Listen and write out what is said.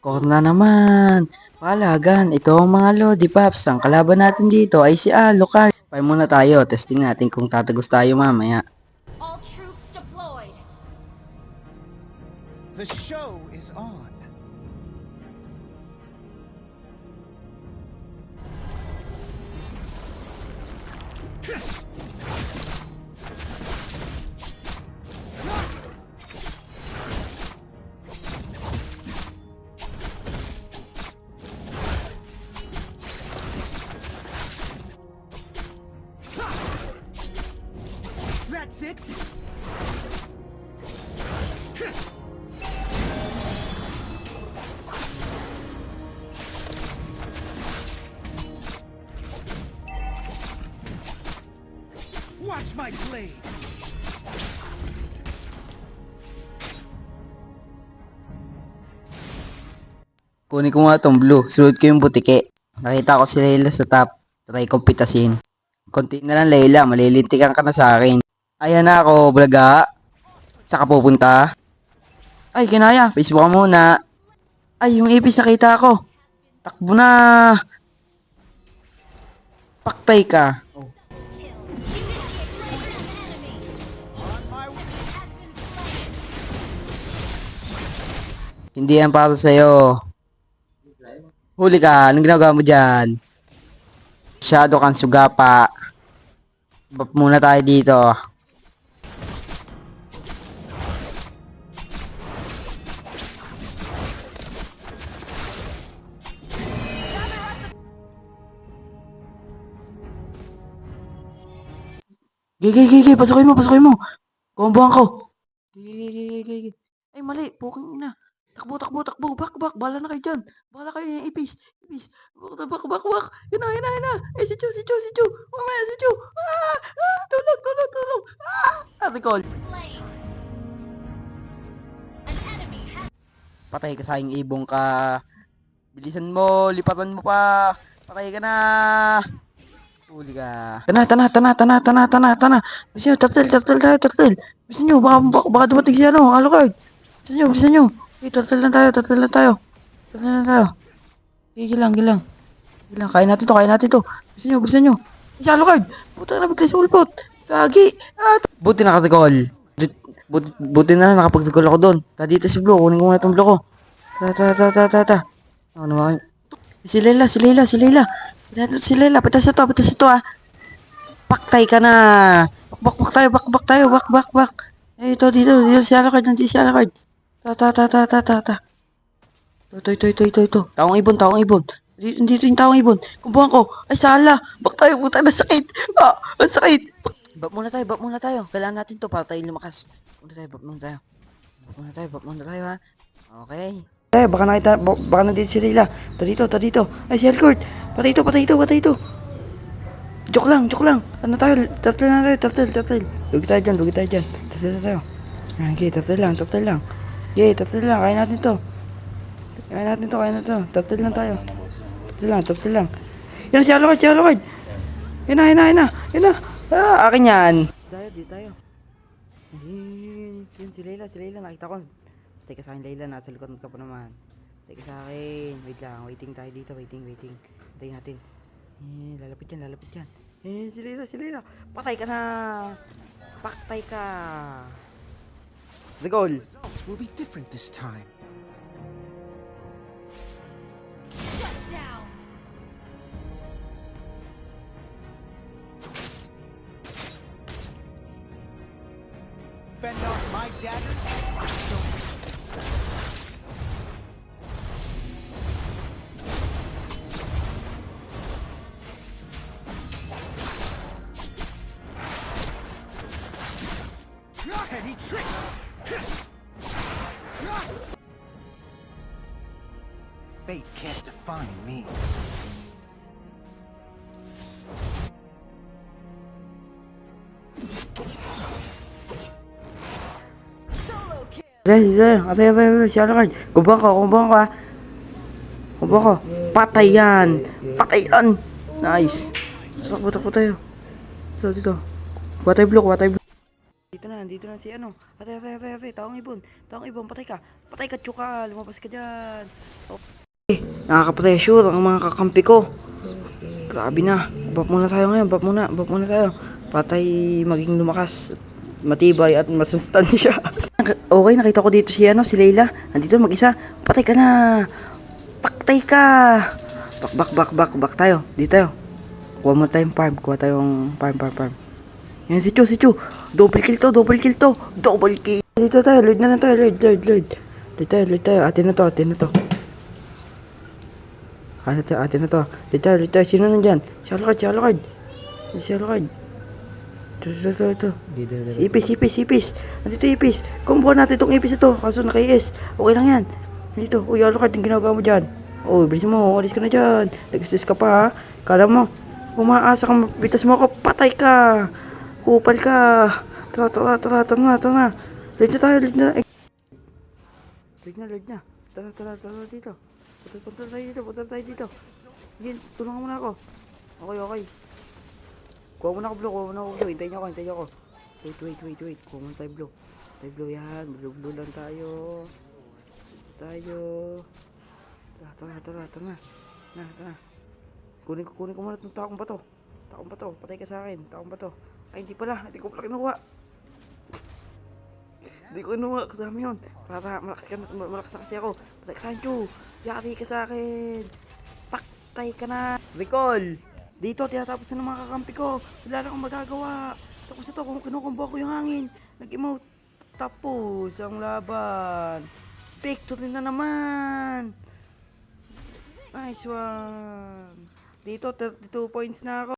Corna naman. Palagan, ito ang mga Lodi Pops. Ang kalaban natin dito ay si Alucard. Pay muna tayo, testing natin kung tatagos tayo mamaya. All troops deployed. The show is on. That's it. Watch my blade. Kunin ko nga tong blue. Sunod ko yung butike. Nakita ko si Layla sa top. Try kong pitasin. Konti na lang Layla, malilintikan ka na sa akin. Ayan na ako, blaga. Saka pupunta. Ay, kinaya. Facebook ka muna. Ay, yung ipis nakita ko. Takbo na. Paktay ka. Kill. Initiate enemy. On my way. Has been slain. Hindi yan para sa'yo. Huli ka. Anong ginagawa mo dyan? Shadow kang sugapa. Bap muna tayo dito. Gigi, pasukin mo. Kombohan ko. Gigi. Ay, mali. Puking ina. Takbo. Bak. Bala na kayo dyan. Bala kayo yung ipis. Bak. Yan na. Eh, si Chu. Mamaya, si Chu. Tulog. Recall. Slain. An enemy has Patay ka sa ibong ka. Bilisan mo. Lipatan mo pa. Patay ka na. Huli ka. Tana. Bisa nyo, turtle tayo. Bisa nyo, baka dumating si Alucard. Bisa nyo. Okay, turtle lang tayo. Okay, gilang. Kaya natin to. Bisa nyo. Si Alucard. Puta na, bigla si Ulpot. Gagi. Buti nakatigol. Buti na lang nakapagtigol ako doon. Dito si Blue, kunin ko nga itong Blue ko. Ta. Ano naman? Si Layla. Si Layla, pitas ito ah. Paktay ka na. Bak tayo. Eh, ito dito si Alucard, nandiyan si Alucard. Ta. Ito. Taong ibon. Dito yung taong ibon. Kumbuhan ko. Ay, sala. Bak tayo, puta na sakit. Ang sakit. Bak muna tayo. Kailangan natin to para tayo lumakas. Bak muna tayo ha. Okay. Baka nandito si Layla. Dito. Ay, si Alucard. Patay ito. Joke lang. Ano tayo? Turtle. Lugi tayo dyan. Turtle tayo. Okay, turtle lang. Yay, turtle lang. Kain natin to. Turtle lang tayo. Turtle lang. Yan si Alucard. Yan na. Akin yan. Di tayo. Yun, si Layla. Nakita ko. Teka sa akin, Layla. Nasa likod ka pa naman. Teka sa akin. Wait lang. Waiting tayo dito. Waiting. Hintayin natin. Lalapit yan. Si Layla. Patay ka na. Paktay ka. The goal. Results will be different this time. shut down. Fend off my daggers. Heady tricks. Fate can't define me. Solo kill. Atay, si Alucard. Kumbang ko. Patay yan. Nice. Takbo tayo. Dito. Kuha tayo blue. Dito na si ano. Ate, taong ibon, patay ka, tsuka, lumabas ka dyan. Nakaka-pressure ang mga kakampi ko. Grabe na. Bap muna tayo ngayon, bap muna tayo. Patay maging lumakas, matibay at masustansya. Okay, nakita ko dito si ano, si Layla. Nandito mag-isa. Patay ka na. Patay ka. Bak tayo. Dito tayo. Kuha mo tayong farm. Kuha tayong farm. Yan si Chu. Double kill to. Double kill. Dito tayo. Lord na lang tayo. Lord. Lord tayo. Atin na to. Atin na to. Lord tayo. Sino nandyan? Si Alucard. Ito. Ipis. Andito ipis. Kumbuhan natin itong ipis ito. Kaso naka-IS. Okay lang yan. Dito. Uy, Alucard, yung ginagawa mo dyan. Uy, bilis mo. Alis ka na dyan. Nag-assist ka pa, ha? Kala mo, umaasa kang mapitas mo ako. Patay ka. Kupal ka. Tara na. Lord na. Lord na. Tara dito. Punta tayo dito. Yan, tulungan mo na ako. Okay. Kuha mo na ako, Blue. Hintayin niyo ako. Wait. Kuha mo na tayo, Blue. Yan. Blue lang tayo. Tara. Na. Kunin ko muna itong taong bato. Patay ka sa akin. Taong bato. Ay, hindi pala. Hindi ko pala kinuha. Kasama yun. Para malakas na kasi ako. Patay ka sa akin, Chu. Yari ka sa akin. Patay ka na. Recall. Dito, tinatapos na ng mga kakampi ko. Wala na akong magagawa. Tapos ito, kung kinukumba ko yung hangin. Nag-emote. Tapos ang laban. Victory na naman. Nice one. Dito, 32 points na ako.